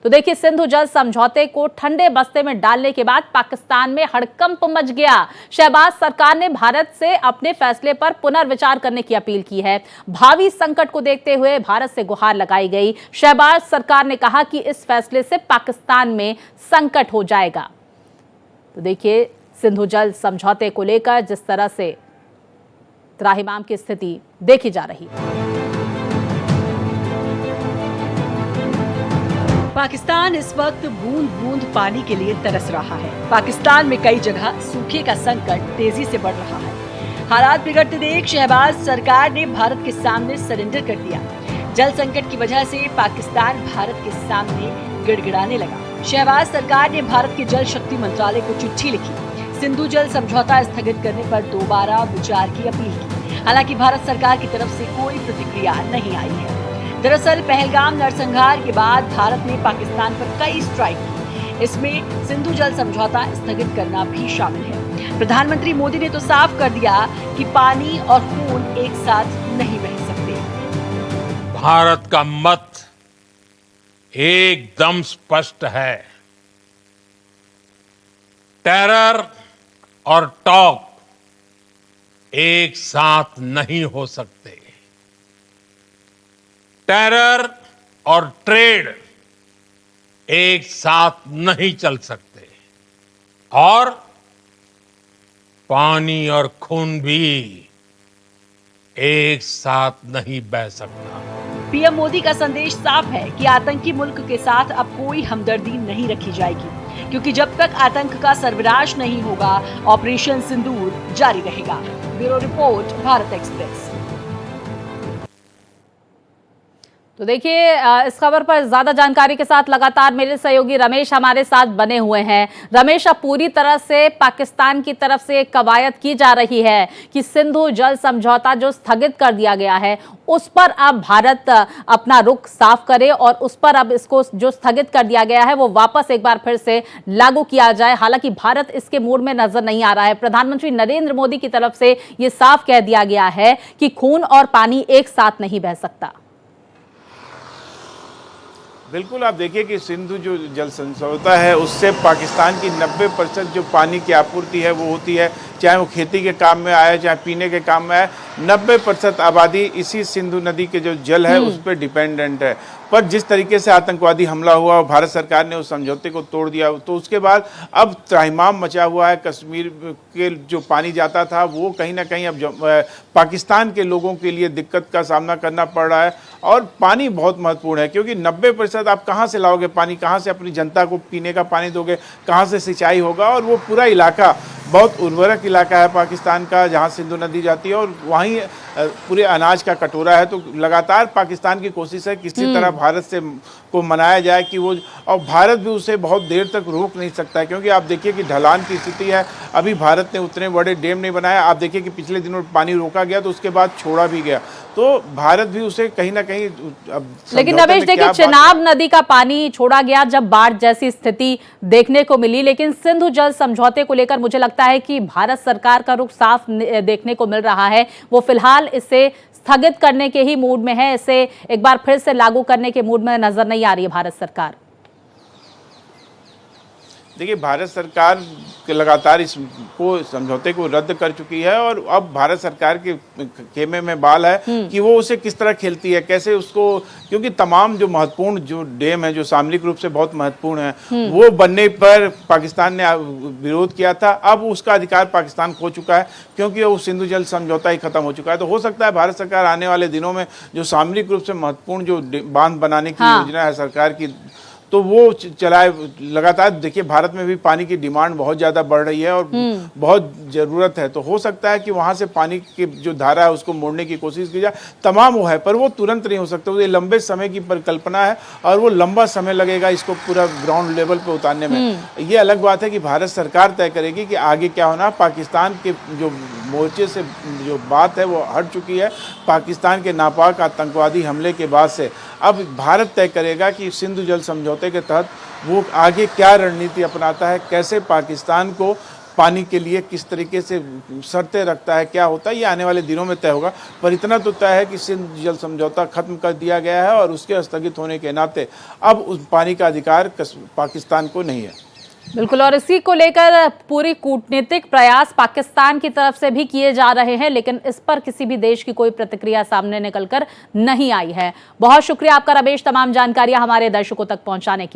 तो देखिए, सिंधु जल समझौते को ठंडे बस्ते में डालने के बाद पाकिस्तान में हड़कंप मच गया। शहबाज सरकार ने भारत से अपने फैसले पर पुनर्विचार करने की अपील की है। भावी संकट को देखते हुए भारत से गुहार लगाई गई। शहबाज सरकार ने कहा कि इस फैसले से पाकिस्तान में संकट हो जाएगा। तो देखिए, सिंधु जल समझौते को लेकर जिस तरह से त्राहिमाम की स्थिति देखी जा रही है। पाकिस्तान इस वक्त बूंद बूंद पानी के लिए तरस रहा है। पाकिस्तान में कई जगह सूखे का संकट तेजी से बढ़ रहा है। हालात बिगड़ते देख शहबाज सरकार ने भारत के सामने सरेंडर कर दिया। जल संकट की वजह से पाकिस्तान भारत के सामने गिड़गिड़ाने लगा। शहबाज सरकार ने भारत के जल शक्ति मंत्रालय को चिट्ठी लिखी, सिंधु जल समझौता स्थगित करने पर दोबारा विचार की अपील की। हालांकि भारत सरकार की तरफ से कोई प्रतिक्रिया नहीं आई है। दरअसल पहलगाम नरसंहार के बाद भारत ने पाकिस्तान पर कई स्ट्राइक की। इसमें सिंधु जल समझौता स्थगित करना भी शामिल है। प्रधानमंत्री मोदी ने तो साफ कर दिया कि पानी और खून एक साथ नहीं बह सकते। भारत का मत एकदम स्पष्ट है। टेरर और टॉक एक साथ नहीं हो सकते। टेरर और ट्रेड एक साथ नहीं चल सकते और पानी और खून भी एक साथ नहीं बह सकता। पीएम मोदी का संदेश साफ है कि आतंकी मुल्क के साथ अब कोई हमदर्दी नहीं रखी जाएगी, क्योंकि जब तक आतंक का सर्वनाश नहीं होगा, ऑपरेशन सिंदूर जारी रहेगा। Bureau report, Bharat express. तो देखिए, इस खबर पर ज्यादा जानकारी के साथ लगातार मेरे सहयोगी रमेश हमारे साथ बने हुए हैं। रमेश, अब पूरी तरह से पाकिस्तान की तरफ से कवायद की जा रही है कि सिंधु जल समझौता जो स्थगित कर दिया गया है उस पर अब भारत अपना रुख साफ करे और उस पर अब इसको जो स्थगित कर दिया गया है वो वापस एक बार फिर से लागू किया जाए। हालांकि भारत इसके मूड में नजर नहीं आ रहा है। प्रधानमंत्री नरेंद्र मोदी की तरफ से ये साफ कह दिया गया है कि खून और पानी एक साथ नहीं बह सकता। बिल्कुल, आप देखिए कि सिंधु जो जल समझौता है उससे पाकिस्तान की 90% जो पानी की आपूर्ति है वो होती है, चाहे वो खेती के काम में आए चाहे पीने के काम में आए। 90% आबादी इसी सिंधु नदी के जो जल है उस पर डिपेंडेंट है। पर जिस तरीके से आतंकवादी हमला हुआ और भारत सरकार ने उस समझौते को तोड़ दिया, तो उसके बाद अब त्राहिमाम मचा हुआ है। कश्मीर के जो पानी जाता था वो कहीं ना कहीं अब पाकिस्तान के लोगों के लिए दिक्कत का सामना करना पड़ रहा है। और पानी बहुत महत्वपूर्ण है, क्योंकि 90% आप कहाँ से लाओगे पानी, कहाँ से अपनी जनता को पीने का पानी दोगे, कहाँ से सिंचाई होगा। और वो पूरा इलाका बहुत उर्वरक इलाका है पाकिस्तान का, जहाँ सिंधु नदी जाती है और वहीं पूरे अनाज का कटोरा है। तो लगातार पाकिस्तान की कोशिश है किसी तरह भारत से को मनाया जाए कि वो, और भारत भी उसे बहुत देर तक रोक नहीं सकता है, क्योंकि आप देखिए कि ढलान की स्थिति है। अभी भारत ने उतने बड़े डैम नहीं बनाया। आप देखिए कि पिछले दिनों पानी रोका गया तो उसके बाद छोड़ा भी गया। तो भारत भी उसे कहीं ना कहीं लेकिन रमेश, देखिए, चिनाब नदी का पानी छोड़ा गया जब बाढ़ जैसी स्थिति देखने को मिली, लेकिन सिंधु जल समझौते को लेकर मुझे लगता है कि भारत सरकार का रुख साफ देखने को मिल रहा है। वो फिलहाल इसे स्थगित करने के ही मूड में है, इसे एक बार फिर से लागू करने के मूड में नजर नहीं आ रही है भारत सरकार। देखिए, भारत सरकार लगातार इसको समझौते को रद्द कर चुकी है और अब भारत सरकार के खेमे में बाल है कि वो उसे किस तरह खेलती है, कैसे उसको, क्योंकि तमाम जो महत्वपूर्ण जो डैम है जो सामरिक रूप से बहुत महत्वपूर्ण है वो बनने पर पाकिस्तान ने विरोध किया था। अब उसका अधिकार पाकिस्तान खो चुका है, क्योंकि वो सिंधु जल समझौता ही खत्म हो चुका है। तो हो सकता है भारत सरकार आने वाले दिनों में जो सामरिक रूप से महत्वपूर्ण जो बांध बनाने की योजना है सरकार की, तो वो चलाए। लगातार देखिए, भारत में भी पानी की डिमांड बहुत ज़्यादा बढ़ रही है और बहुत ज़रूरत है। तो हो सकता है कि वहाँ से पानी की जो धारा है उसको मोड़ने की कोशिश की जाए। तमाम वो है, पर वो तुरंत नहीं हो सकता। वो ये लंबे समय की परिकल्पना है और वो लंबा समय लगेगा इसको पूरा ग्राउंड लेवल पे उतारने में। ये अलग बात है कि भारत सरकार तय करेगी कि आगे क्या होना। पाकिस्तान के जो मोर्चे से जो बात है वो हट चुकी है। पाकिस्तान के नापाक आतंकवादी हमले के बाद से अब भारत तय करेगा कि सिंधु जल समझौते के तहत वो आगे क्या रणनीति अपनाता है, कैसे पाकिस्तान को पानी के लिए किस तरीके से शर्तें रखता है, क्या होता है, ये आने वाले दिनों में तय होगा। पर इतना तो तय है कि सिंध जल समझौता खत्म कर दिया गया है और उसके स्थगित होने के नाते अब उस पानी का अधिकार पाकिस्तान को नहीं है। बिल्कुल, और इसी को लेकर पूरी कूटनीतिक प्रयास पाकिस्तान की तरफ से भी किए जा रहे हैं, लेकिन इस पर किसी भी देश की कोई प्रतिक्रिया सामने निकलकर नहीं आई है। बहुत शुक्रिया आपका रमेश, तमाम जानकारियां हमारे दर्शकों तक पहुंचाने के लिए।